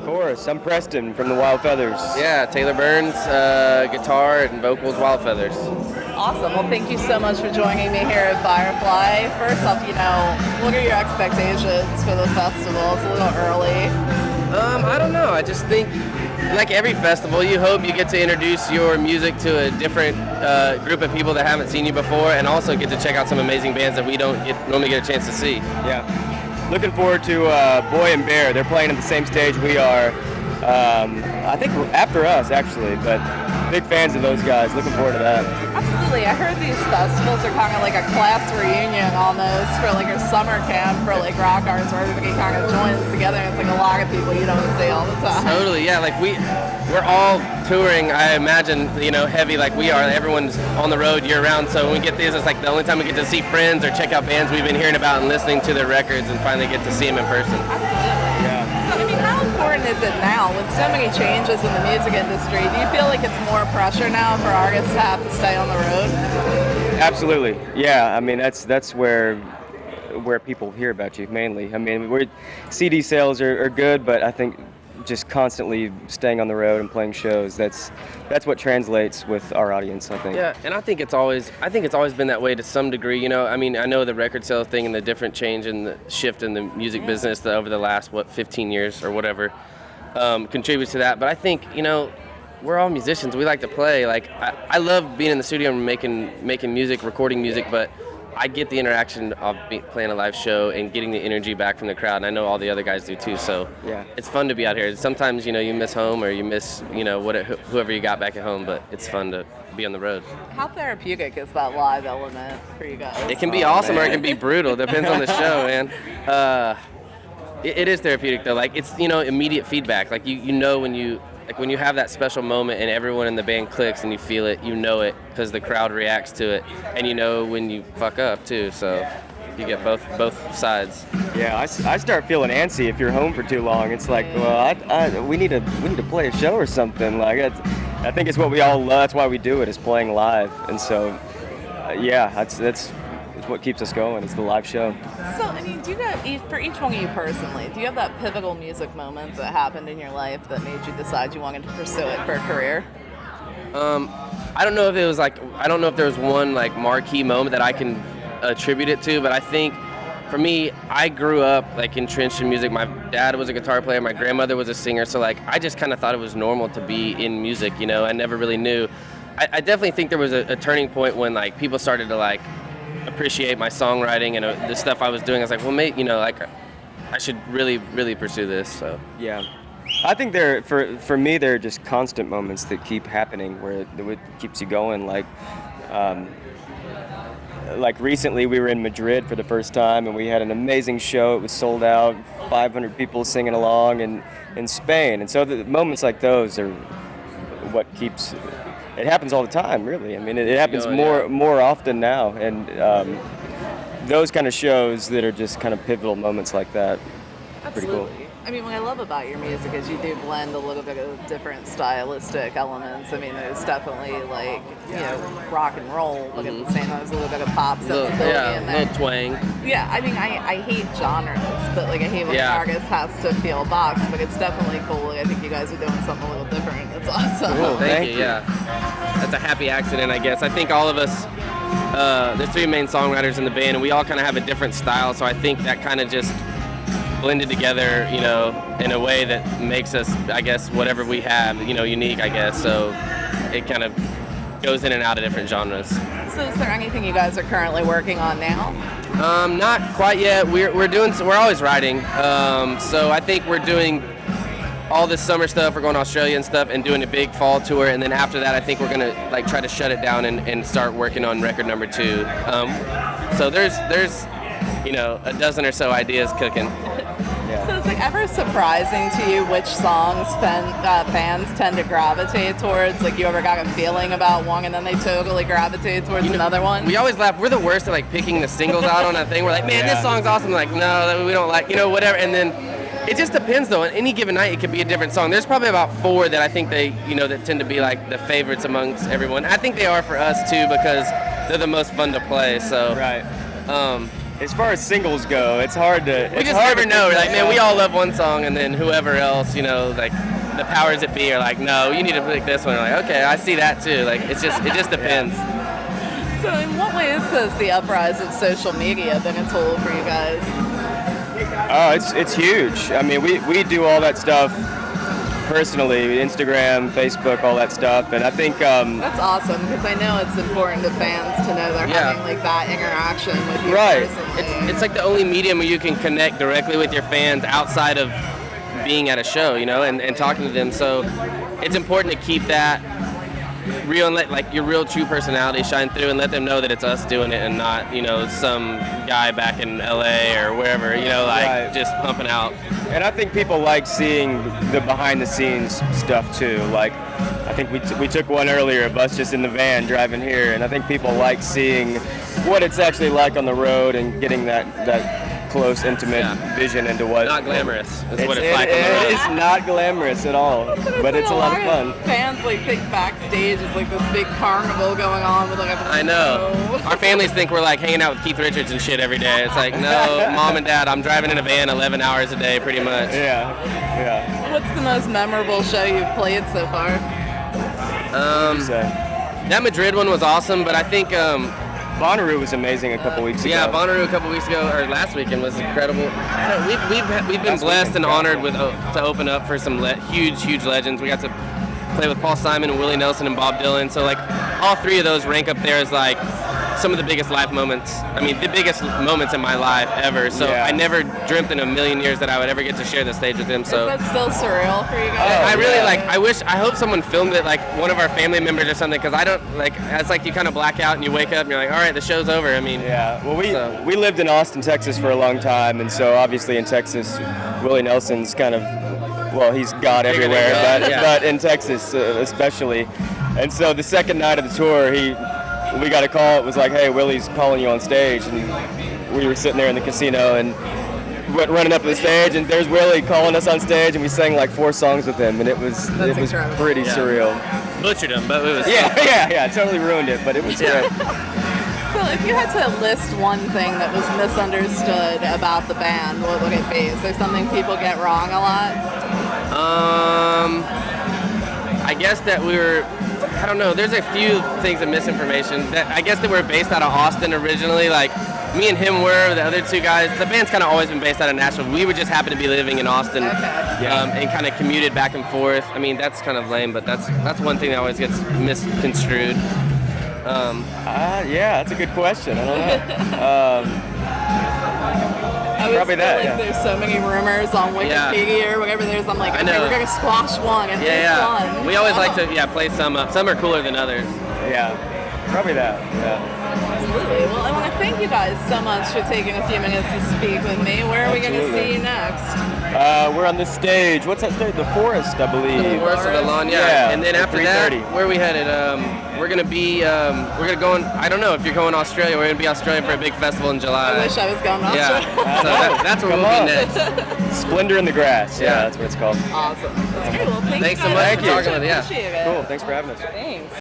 course. I'm Preston from the Wild Feathers. Yeah, Taylor Burns, guitar and vocals, Wild Feathers. Awesome. Well, thank you so much for joining me here at Firefly. First off, what are your expectations for the festival? It's a little early. I don't know. I just think, like every festival, you hope you get to introduce your music to a different group of people that haven't seen you before, and also get to check out some amazing bands that we don't normally get a chance to see. Yeah. Looking forward to Boy and Bear. They're playing at the same stage we are. I think after us, actually, but big fans of those guys. Looking forward to that. Absolutely. I heard these festivals are kind of like a class reunion almost for like a summer camp for like rock artists where everybody kind of joins together and it's like a lot of people you don't see all the time. Totally, yeah. Like we're all touring, I imagine, heavy like we are. Everyone's on the road year round, so when we get these, it's like the only time we get to see friends or check out bands we've been hearing about and listening to their records and finally get to see them in person. Absolutely. Yeah. So, how important is it now with so many changes in the music industry? Do you feel like it's more pressure now for artists to have to stay on the road? Absolutely. Yeah. I mean, that's where people hear about you mainly. I mean, CD sales are good, but I think just constantly staying on the road and playing shows, that's what translates with our audience, I think. Yeah, and I think it's always been that way to some degree. I know the record sale thing and the different change and the shift in the music business over the last 15 years or whatever contributes to that. But I think we're all musicians. We like to play. Like I love being in the studio and making music, recording music, but I get the interaction of playing a live show and getting the energy back from the crowd, and I know all the other guys do too. So yeah, it's fun to be out here. Sometimes you miss home or you miss whoever you got back at home, but it's fun to be on the road. How therapeutic is that live element for you guys? It can be awesome or it can be brutal. Depends on the show, man. It is therapeutic though. Like it's immediate feedback. Like you know when you have that special moment and everyone in the band clicks and you feel it, it because the crowd reacts to it, and when you fuck up too, so you get both sides. Yeah, I start feeling antsy if you're home for too long. It's like, well, we need to play a show or something. Like I think it's what we all love. That's why we do it, is playing live, and so that's what keeps us going. It's the live show. So, do you know, for each one of you personally, do you have that pivotal music moment that happened in your life that made you decide you wanted to pursue it for a career? I don't know if there was one like marquee moment that I can attribute it to, but I think for me, I grew up like entrenched in music. My dad was a guitar player, my grandmother was a singer, so like I just kind of thought it was normal to be in music. I never really knew. I definitely think there was a turning point when like people started to like appreciate my songwriting and the stuff I was doing. I was like, well, mate, I should really, really pursue this. So yeah, I think for me, they're just constant moments that keep happening where it keeps you going. Like recently, we were in Madrid for the first time, and we had an amazing show. It was sold out, 500 people singing along in Spain, and so the moments like those are what keeps. It happens all the time, really. I mean, it happens more often now, and those kind of shows that are just kind of pivotal moments like that. Pretty cool. I mean, what I love about your music is you do blend a little bit of different stylistic elements. I mean, there's definitely like, rock and roll, but at the same time, there's a little bit of pop sensibility in there. A little twang. Yeah, I mean, I hate genres, but like I hate when an artist has to feel boxed, but it's definitely cool. I think you guys are doing something a little different. It's awesome. Cool, thank you. Yeah, that's a happy accident, I guess. I think all of us, there's three main songwriters in the band, and we all kind of have a different style, so I think that kind of just blended together, in a way that makes us, I guess, whatever we have, unique, I guess. So it kind of goes in and out of different genres. So is there anything you guys are currently working on now? Not quite yet. We're always writing. So I think we're doing all this summer stuff. We're going to Australia and stuff and doing a big fall tour. And then after that, I think we're going to try to shut it down and start working on record number 2. So there's a dozen or so ideas cooking. So is it ever surprising to you which songs fans tend to gravitate towards? Like, you ever got a feeling about one and then they totally gravitate towards another one? We always laugh. We're the worst at picking the singles out on a thing. We're like, man, this song's awesome. Like, no, we don't like, whatever. And then it just depends though. On any given night, it could be a different song. There's probably about 4 that I think that tend to be like the favorites amongst everyone. I think they are for us too because they're the most fun to play. So right. As far as singles go, it's hard to. We just never know. We're like, man, we all love one song, and then whoever else, you know, like the powers that be are like, no, you need to pick this one. We're like, okay, I see that too. Like, it just depends. So in what ways has the uprise of social media been a tool for you guys? Oh, it's huge. I mean, we do all that stuff personally, Instagram, Facebook, all that stuff, and I think That's awesome, because I know it's important to fans to know they're having like that interaction with you personally. It's like the only medium where you can connect directly with your fans outside of being at a show, you know, and talking to them. So it's important to keep that real and let like your real true personality shine through, and let them know that it's us doing it and not, you know, some guy back in LA or wherever, you know, like just pumping out. And I think people like seeing the behind the scenes stuff too. Like, I think we took one earlier of us just in the van driving here, and I think people like seeing what it's actually like on the road and getting that close, intimate vision into what. Not glamorous. That's what it's like on the road. It's not glamorous at all, but it's a lot of fun. Fans like think backstage is like this big carnival going on with like a. I know. Our families think we're like hanging out with Keith Richards and shit every day. It's like, no, Mom and Dad, I'm driving in a van 11 hours a day, pretty much. Yeah. What's the most memorable show you've played so far? That Madrid one was awesome, but I think Bonnaroo was amazing a couple weeks ago. Yeah, Bonnaroo a couple weeks ago, or last weekend, was incredible. We've been blessed and honored with to open up for some huge legends. We got to play with Paul Simon and Willie Nelson and Bob Dylan. So like all three of those rank up there as like some of the biggest life moments. I mean, the biggest moments in my life ever. So I never dreamt in a million years that I would ever get to share the stage with him. So is that still surreal for you guys? I really I hope someone filmed it, like one of our family members or something, because I don't like. It's like you kind of black out and you wake up and you're like, all right, the show's over. I mean, well, we lived in Austin, Texas for a long time, and so obviously in Texas, Willie Nelson's kind of, well, he's God everywhere, but in Texas especially. And so the second night of the tour, we got a call. It was like, hey, Willie's calling you on stage, and we were sitting there in the casino and went running up to the stage, and there's Willie calling us on stage, and we sang like 4 songs with him, and it was pretty surreal. Butchered him, but it was totally ruined it, but it was great. So if you had to list one thing that was misunderstood about the band, what would it be? Is there something people get wrong a lot? I guess that I don't know, there's a few things of misinformation. That I guess that we're based out of Austin originally. Like, me and him were, the other 2 guys, the band's kind of always been based out of Nashville. We would just happen to be living in Austin and kind of commuted back and forth. I mean, that's kind of lame, but that's one thing that always gets misconstrued. That's a good question. I don't know. I Probably that. There's so many rumors on Wikipedia or whatever. I'm like, okay, we're gonna squash one and one. We always like to play some. Some are cooler than others. Yeah, probably that. Yeah. Absolutely. Well, I want to thank you guys so much for taking a few minutes to speak with me. Where are we going to see you next? We're on the stage. What's that stage? The Forest, I believe. The Forest or the Lawn, And then after that, where are we headed? We're going to be, we're going to go in, I don't know if you're going to Australia. We're going to be Australia for a big festival in July. I wish I was going to Australia. Yeah, so that's where we'll be next. Splendor in the Grass. Yeah, that's what it's called. Awesome. That's great. Well, thanks so much for talking with us. Appreciate it. Cool. Thanks for having us. Thanks.